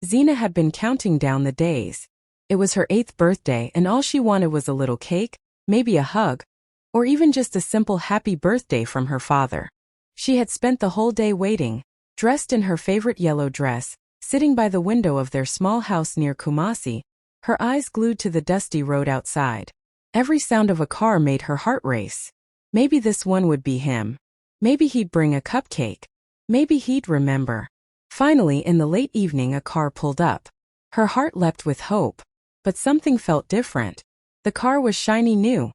Zina had been counting down the days. It was her 8th birthday and all she wanted was a little cake, maybe a hug, or even just a simple happy birthday from her father. She had spent the whole day waiting, dressed in her favorite yellow dress, sitting by the window of their small house near Kumasi, her eyes glued to the dusty road outside. Every sound of a car made her heart race. Maybe this one would be him. Maybe he'd bring a cupcake. Maybe he'd remember. Finally, in the late evening, a car pulled up. Her heart leapt with hope. But something felt different. The car was shiny new.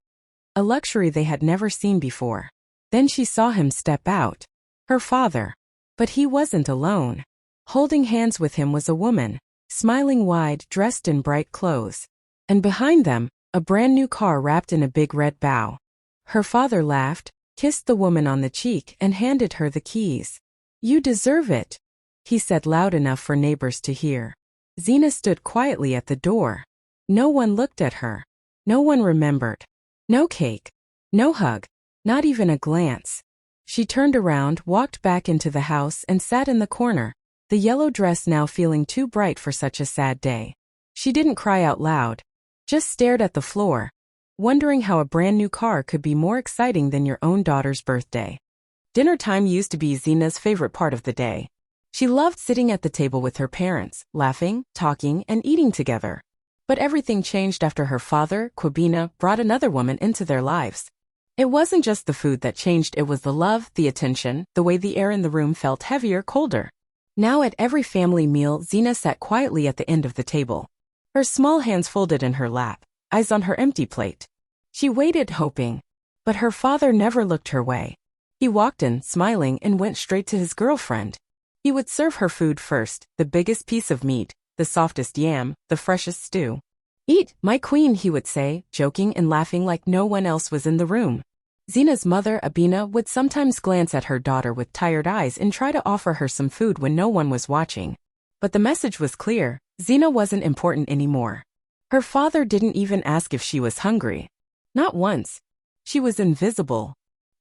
A luxury they had never seen before. Then she saw him step out. Her father. But he wasn't alone. Holding hands with him was a woman, smiling wide, dressed in bright clothes. And behind them, a brand new car wrapped in a big red bow. Her father laughed, kissed the woman on the cheek and handed her the keys. "You deserve it," he said loud enough for neighbors to hear. Zina stood quietly at the door. No one looked at her. No one remembered. No cake. No hug. Not even a glance. She turned around, walked back into the house and sat in the corner, the yellow dress now feeling too bright for such a sad day. She didn't cry out loud, just stared at the floor, wondering how a brand new car could be more exciting than your own daughter's birthday. Dinner time used to be Zina's favorite part of the day. She loved sitting at the table with her parents, laughing, talking, and eating together. But everything changed after her father, Kwabena, brought another woman into their lives. It wasn't just the food that changed, it was the love, the attention, the way the air in the room felt heavier, colder. Now at every family meal, Zina sat quietly at the end of the table. Her small hands folded in her lap, eyes on her empty plate. She waited, hoping. But her father never looked her way. He walked in, smiling, and went straight to his girlfriend. He would serve her food first, the biggest piece of meat, the softest yam, the freshest stew. "Eat, my queen," he would say, joking and laughing like no one else was in the room. Zina's mother, Abina, would sometimes glance at her daughter with tired eyes and try to offer her some food when no one was watching. But the message was clear: Zina wasn't important anymore. Her father didn't even ask if she was hungry. Not once. She was invisible.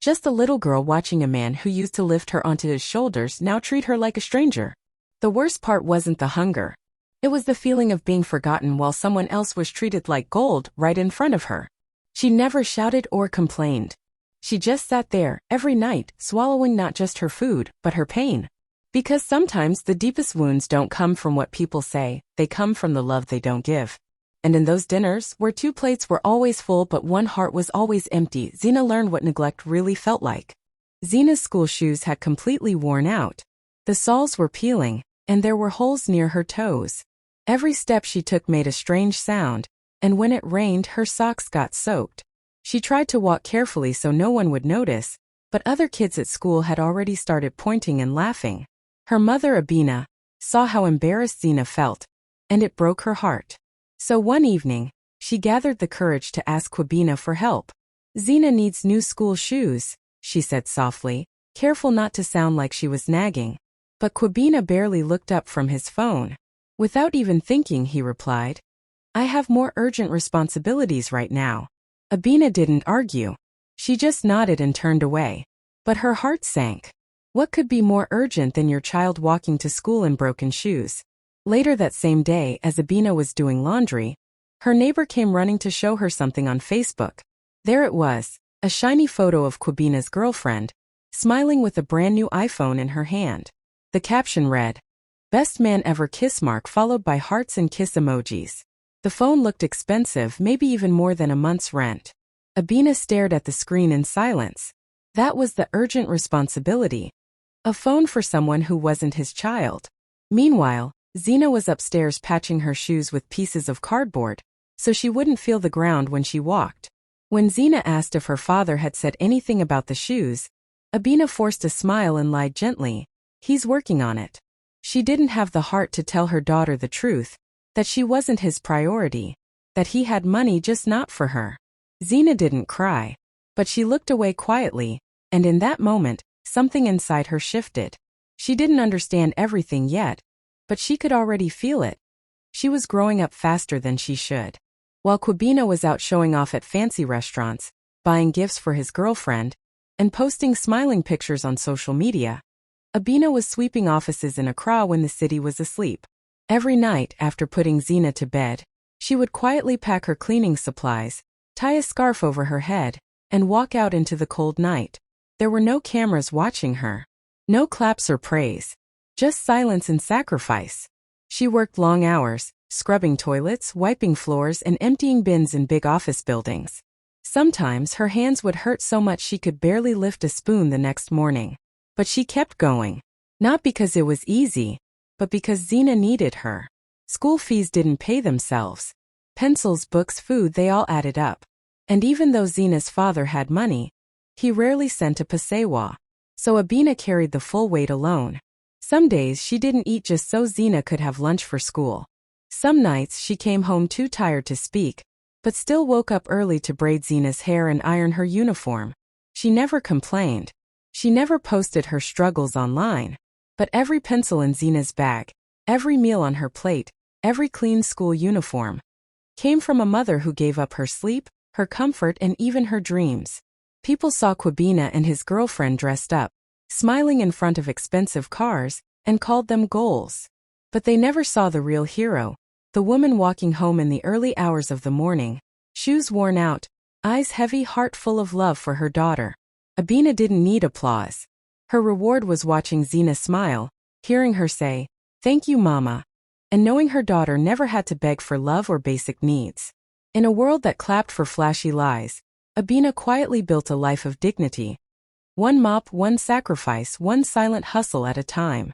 Just a little girl watching a man who used to lift her onto his shoulders now treat her like a stranger. The worst part wasn't the hunger. It was the feeling of being forgotten while someone else was treated like gold right in front of her. She never shouted or complained. She just sat there, every night, swallowing not just her food, but her pain. Because sometimes the deepest wounds don't come from what people say, they come from the love they don't give. And in those dinners, where 2 plates were always full but one heart was always empty, Zina learned what neglect really felt like. Zina's school shoes had completely worn out. The soles were peeling, and there were holes near her toes. Every step she took made a strange sound, and when it rained, her socks got soaked. She tried to walk carefully so no one would notice, but other kids at school had already started pointing and laughing. Her mother, Abina, saw how embarrassed Zina felt, and it broke her heart. So one evening, she gathered the courage to ask Kwabena for help. "Zina needs new school shoes," she said softly, careful not to sound like she was nagging. But Kwabena barely looked up from his phone. Without even thinking, he replied, "I have more urgent responsibilities right now." Abina didn't argue. She just nodded and turned away. But her heart sank. What could be more urgent than your child walking to school in broken shoes? Later that same day, as Abina was doing laundry, her neighbor came running to show her something on Facebook. There it was, a shiny photo of Kwabena's girlfriend, smiling with a brand new iPhone in her hand. The caption read, "Best man ever kiss mark," followed by hearts and kiss emojis. The phone looked expensive, maybe even more than a month's rent. Abina stared at the screen in silence. That was the urgent responsibility. A phone for someone who wasn't his child. Meanwhile, Zina was upstairs patching her shoes with pieces of cardboard, so she wouldn't feel the ground when she walked. When Zina asked if her father had said anything about the shoes, Abina forced a smile and lied gently, "He's working on it." She didn't have the heart to tell her daughter the truth, that she wasn't his priority, that he had money just not for her. Zina didn't cry, but she looked away quietly, and in that moment, something inside her shifted. She didn't understand everything yet, but she could already feel it. She was growing up faster than she should. While Kwabena was out showing off at fancy restaurants, buying gifts for his girlfriend, and posting smiling pictures on social media, Abina was sweeping offices in Accra when the city was asleep. Every night after putting Zina to bed, she would quietly pack her cleaning supplies, tie a scarf over her head, and walk out into the cold night. There were no cameras watching her. No claps or praise. Just silence and sacrifice. She worked long hours, scrubbing toilets, wiping floors, and emptying bins in big office buildings. Sometimes her hands would hurt so much she could barely lift a spoon the next morning. But she kept going. Not because it was easy, but because Zina needed her. School fees didn't pay themselves. Pencils, books, food, they all added up. And even though Zina's father had money, he rarely sent a pasewa. So Abina carried the full weight alone. Some days she didn't eat just so Zina could have lunch for school. Some nights she came home too tired to speak, but still woke up early to braid Zina's hair and iron her uniform. She never complained. She never posted her struggles online. But every pencil in Zina's bag, every meal on her plate, every clean school uniform, came from a mother who gave up her sleep, her comfort, and even her dreams. People saw Kwabena and his girlfriend dressed up, smiling in front of expensive cars, and called them goals. But they never saw the real hero, the woman walking home in the early hours of the morning, shoes worn out, eyes heavy, heart full of love for her daughter. Abina didn't need applause. Her reward was watching Zina smile, hearing her say, "Thank you, Mama," and knowing her daughter never had to beg for love or basic needs. In a world that clapped for flashy lies, Abina quietly built a life of dignity. One mop, one sacrifice, one silent hustle at a time.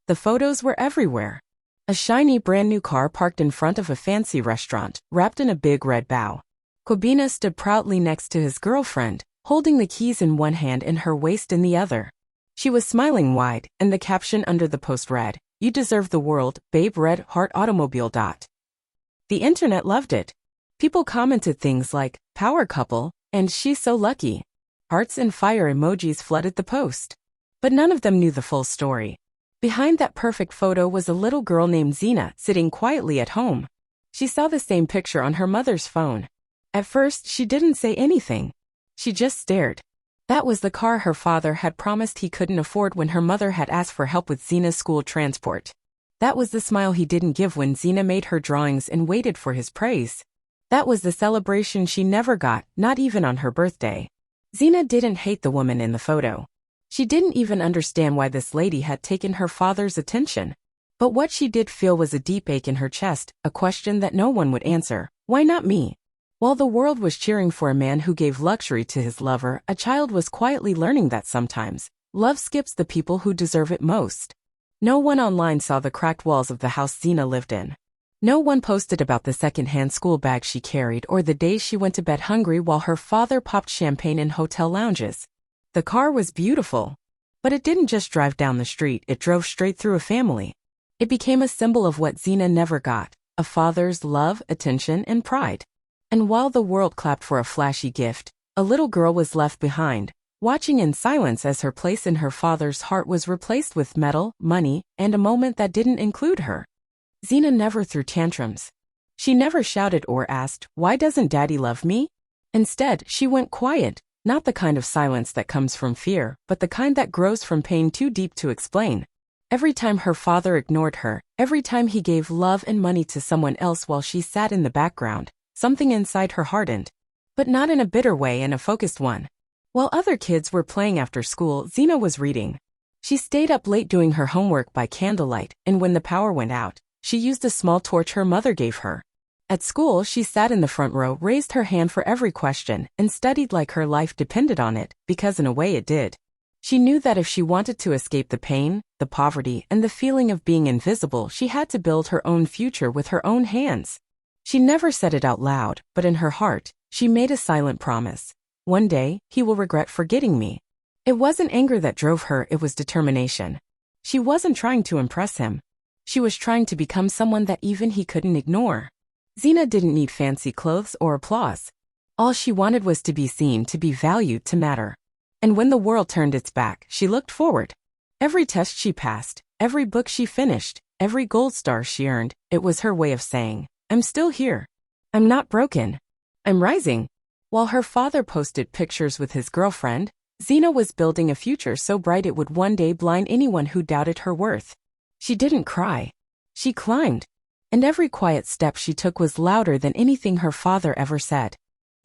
The photos were everywhere. A shiny brand new car parked in front of a fancy restaurant, wrapped in a big red bow. Kwabena stood proudly next to his girlfriend, holding the keys in one hand and her waist in the other. She was smiling wide, and the caption under the post read, "You deserve the world, babe, red heart automobile." The internet loved it. People commented things like, "Power couple," and "She's so lucky." Hearts and fire emojis flooded the post. But none of them knew the full story. Behind that perfect photo was a little girl named Zina, sitting quietly at home. She saw the same picture on her mother's phone. At first, she didn't say anything. She just stared. That was the car her father had promised he couldn't afford when her mother had asked for help with Zina's school transport. That was the smile he didn't give when Zina made her drawings and waited for his praise. That was the celebration she never got, not even on her birthday. Zina didn't hate the woman in the photo. She didn't even understand why this lady had taken her father's attention. But what she did feel was a deep ache in her chest, a question that no one would answer. Why not me? While the world was cheering for a man who gave luxury to his lover, a child was quietly learning that sometimes, love skips the people who deserve it most. No one online saw the cracked walls of the house Zina lived in. No one posted about the second-hand school bag she carried or the days she went to bed hungry while her father popped champagne in hotel lounges. The car was beautiful. But it didn't just drive down the street, it drove straight through a family. It became a symbol of what Zina never got, a father's love, attention, and pride. And while the world clapped for a flashy gift, a little girl was left behind, watching in silence as her place in her father's heart was replaced with metal, money, and a moment that didn't include her. Zina never threw tantrums. She never shouted or asked, "Why doesn't Daddy love me?" Instead, she went quiet, not the kind of silence that comes from fear, but the kind that grows from pain too deep to explain. Every time her father ignored her, every time he gave love and money to someone else while she sat in the background, something inside her hardened. But not in a bitter way, in a focused one. While other kids were playing after school, Zina was reading. She stayed up late doing her homework by candlelight, and when the power went out, she used a small torch her mother gave her. At school, she sat in the front row, raised her hand for every question, and studied like her life depended on it, because in a way it did. She knew that if she wanted to escape the pain, the poverty, and the feeling of being invisible, she had to build her own future with her own hands. She never said it out loud, but in her heart, she made a silent promise. One day, he will regret forgetting me. It wasn't anger that drove her, it was determination. She wasn't trying to impress him. She was trying to become someone that even he couldn't ignore. Zina didn't need fancy clothes or applause. All she wanted was to be seen, to be valued, to matter. And when the world turned its back, she looked forward. Every test she passed, every book she finished, every gold star she earned, it was her way of saying, "I'm still here. I'm not broken. I'm rising." While her father posted pictures with his girlfriend, Zina was building a future so bright it would one day blind anyone who doubted her worth. She didn't cry. She climbed, and every quiet step she took was louder than anything her father ever said.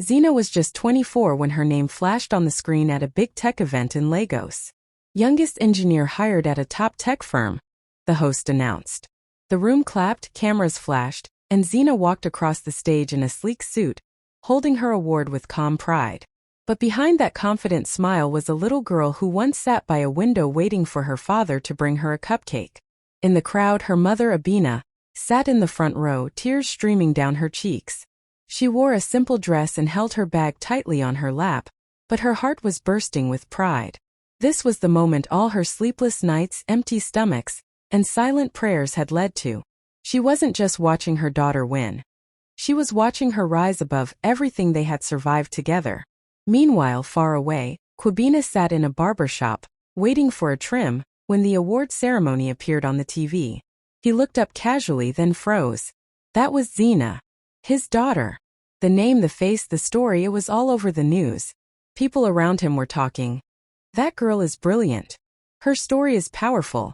Zina was just 24 when her name flashed on the screen at a big tech event in Lagos. Youngest engineer hired at a top tech firm, the host announced. The room clapped, cameras flashed, and Zina walked across the stage in a sleek suit, holding her award with calm pride. But behind that confident smile was a little girl who once sat by a window waiting for her father to bring her a cupcake. In the crowd, her mother, Abina, sat in the front row, tears streaming down her cheeks. She wore a simple dress and held her bag tightly on her lap, but her heart was bursting with pride. This was the moment all her sleepless nights, empty stomachs, and silent prayers had led to. She wasn't just watching her daughter win. She was watching her rise above everything they had survived together. Meanwhile, far away, Kwabena sat in a barber shop, waiting for a trim, when the award ceremony appeared on the TV. He looked up casually, then froze. That was Zina, his daughter. The name, the face, the story, it was all over the news. People around him were talking. That girl is brilliant. Her story is powerful.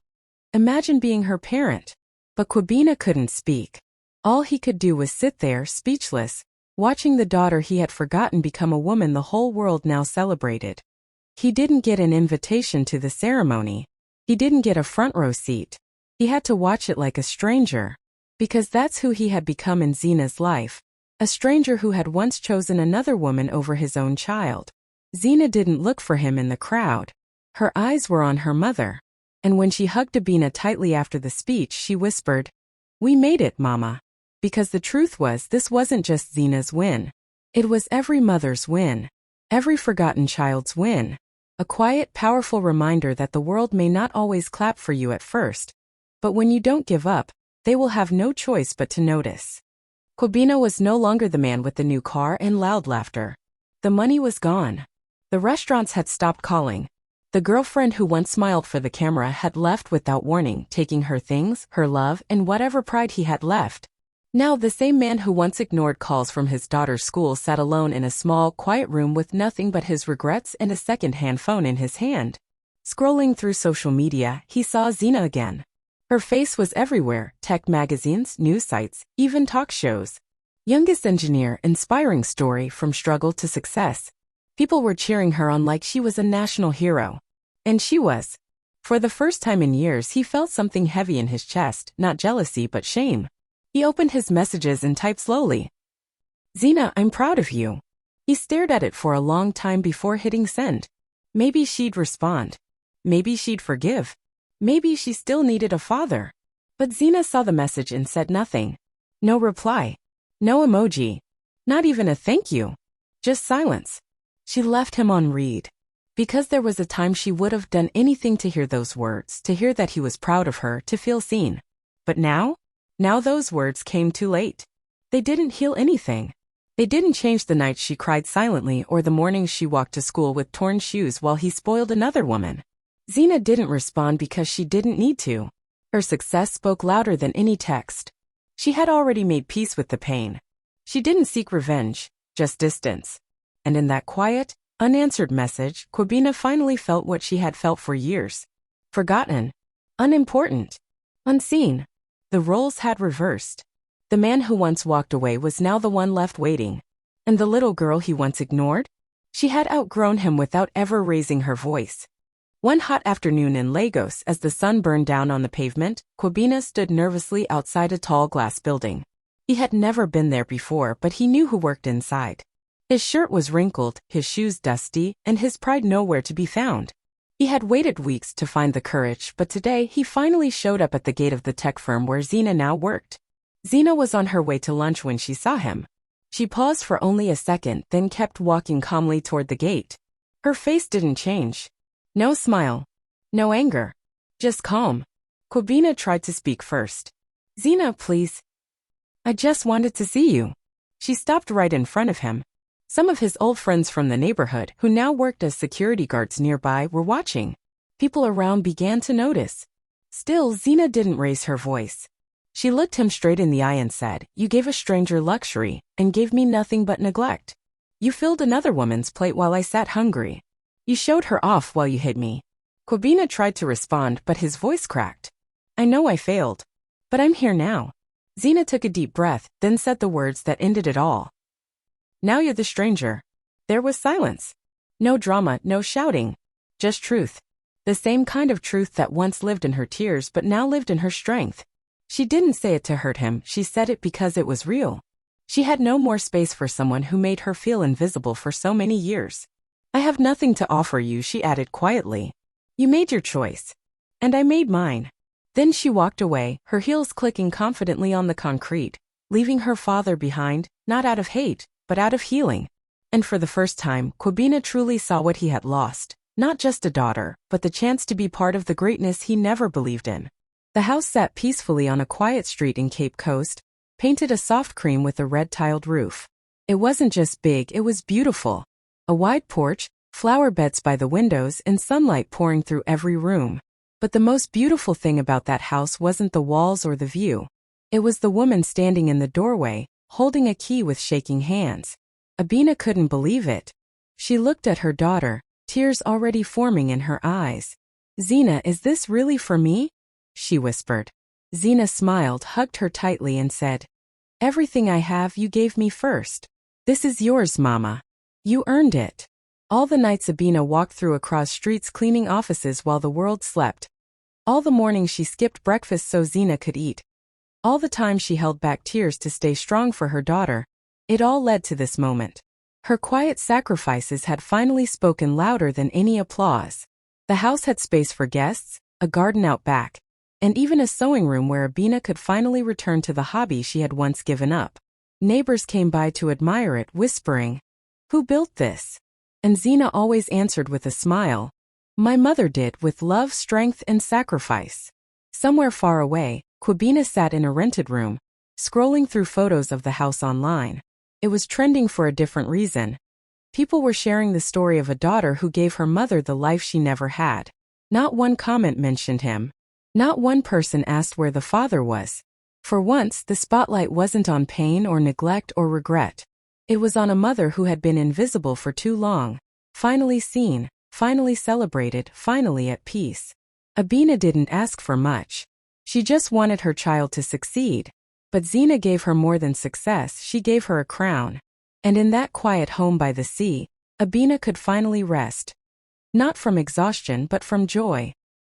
Imagine being her parent. But Kwabena couldn't speak. All he could do was sit there, speechless, watching the daughter he had forgotten become a woman the whole world now celebrated. He didn't get an invitation to the ceremony. He didn't get a front row seat. He had to watch it like a stranger. Because that's who he had become in Zina's life. A stranger who had once chosen another woman over his own child. Zina didn't look for him in the crowd. Her eyes were on her mother. And when she hugged Abina tightly after the speech, she whispered, "We made it, Mama." Because the truth was, this wasn't just Zina's win. It was every mother's win. Every forgotten child's win. A quiet, powerful reminder that the world may not always clap for you at first. But when you don't give up, they will have no choice but to notice. Kwabena was no longer the man with the new car and loud laughter. The money was gone. The restaurants had stopped calling. The girlfriend who once smiled for the camera had left without warning, taking her things, her love, and whatever pride he had left. Now the same man who once ignored calls from his daughter's school sat alone in a small, quiet room with nothing but his regrets and a second-hand phone in his hand. Scrolling through social media, he saw Zina again. Her face was everywhere, tech magazines, news sites, even talk shows. Youngest engineer, inspiring story from struggle to success. People were cheering her on like she was a national hero. And she was. For the first time in years, he felt something heavy in his chest, not jealousy but shame. He opened his messages and typed slowly. "Zina, I'm proud of you." He stared at it for a long time before hitting send. Maybe she'd respond. Maybe she'd forgive. Maybe she still needed a father. But Zina saw the message and said nothing. No reply. No emoji. Not even a thank you. Just silence. She left him on read. Because there was a time she would have done anything to hear those words, to hear that he was proud of her, to feel seen. But now? Now those words came too late. They didn't heal anything. They didn't change the nights she cried silently or the mornings she walked to school with torn shoes while he spoiled another woman. Zina didn't respond because she didn't need to. Her success spoke louder than any text. She had already made peace with the pain. She didn't seek revenge, just distance. And in that quiet, unanswered message, Kwabena finally felt what she had felt for years. Forgotten. Unimportant. Unseen. The roles had reversed. The man who once walked away was now the one left waiting. And the little girl he once ignored? She had outgrown him without ever raising her voice. One hot afternoon in Lagos, as the sun burned down on the pavement, Kwabena stood nervously outside a tall glass building. He had never been there before, but he knew who worked inside. His shirt was wrinkled, his shoes dusty, and his pride nowhere to be found. He had waited weeks to find the courage, but today he finally showed up at the gate of the tech firm where Zina now worked. Zina was on her way to lunch when she saw him. She paused for only a second, then kept walking calmly toward the gate. Her face didn't change. No smile. No anger. Just calm. Kwabena tried to speak first. "Zina, please. I just wanted to see you." She stopped right in front of him. Some of his old friends from the neighborhood, who now worked as security guards nearby, were watching. People around began to notice. Still, Zina didn't raise her voice. She looked him straight in the eye and said, "You gave a stranger luxury, and gave me nothing but neglect. You filled another woman's plate while I sat hungry. You showed her off while you hid me." Kwabena tried to respond, but his voice cracked. "I know I failed. But I'm here now. Zina took a deep breath, then said the words that ended it all. Now you're the stranger. There was silence. No drama, no shouting. Just truth. The same kind of truth that once lived in her tears but now lived in her strength. She didn't say it to hurt him, she said it because it was real. She had no more space for someone who made her feel invisible for so many years. I have nothing to offer you, she added quietly. You made your choice. And I made mine. Then she walked away, her heels clicking confidently on the concrete, leaving her father behind, not out of hate, but out of healing. And for the first time, Kwabena truly saw what he had lost. Not just a daughter, but the chance to be part of the greatness he never believed in. The house sat peacefully on a quiet street in Cape Coast, painted a soft cream with a red-tiled roof. It wasn't just big, it was beautiful. A wide porch, flower beds by the windows, and sunlight pouring through every room. But the most beautiful thing about that house wasn't the walls or the view. It was the woman standing in the doorway, holding a key with shaking hands. Abina couldn't believe it. She looked at her daughter, tears already forming in her eyes. Zina, is this really for me? She whispered. Zina smiled, hugged her tightly and said, Everything I have you gave me first. This is yours, Mama. You earned it. All the nights Abina walked through across streets cleaning offices while the world slept. All the mornings she skipped breakfast so Zina could eat. All the time she held back tears to stay strong for her daughter. It all led to this moment. Her quiet sacrifices had finally spoken louder than any applause. The house had space for guests, a garden out back, and even a sewing room where Abina could finally return to the hobby she had once given up. Neighbors came by to admire it, whispering, Who built this? And Zina always answered with a smile, My mother did, with love, strength, and sacrifice. Somewhere far away, Kwabena sat in a rented room, scrolling through photos of the house online. It was trending for a different reason. People were sharing the story of a daughter who gave her mother the life she never had. Not one comment mentioned him. Not one person asked where the father was. For once, the spotlight wasn't on pain or neglect or regret. It was on a mother who had been invisible for too long, finally seen, finally celebrated, finally at peace. Abina didn't ask for much. She just wanted her child to succeed. But Zina gave her more than success, she gave her a crown. And in that quiet home by the sea, Abina could finally rest. Not from exhaustion but from joy.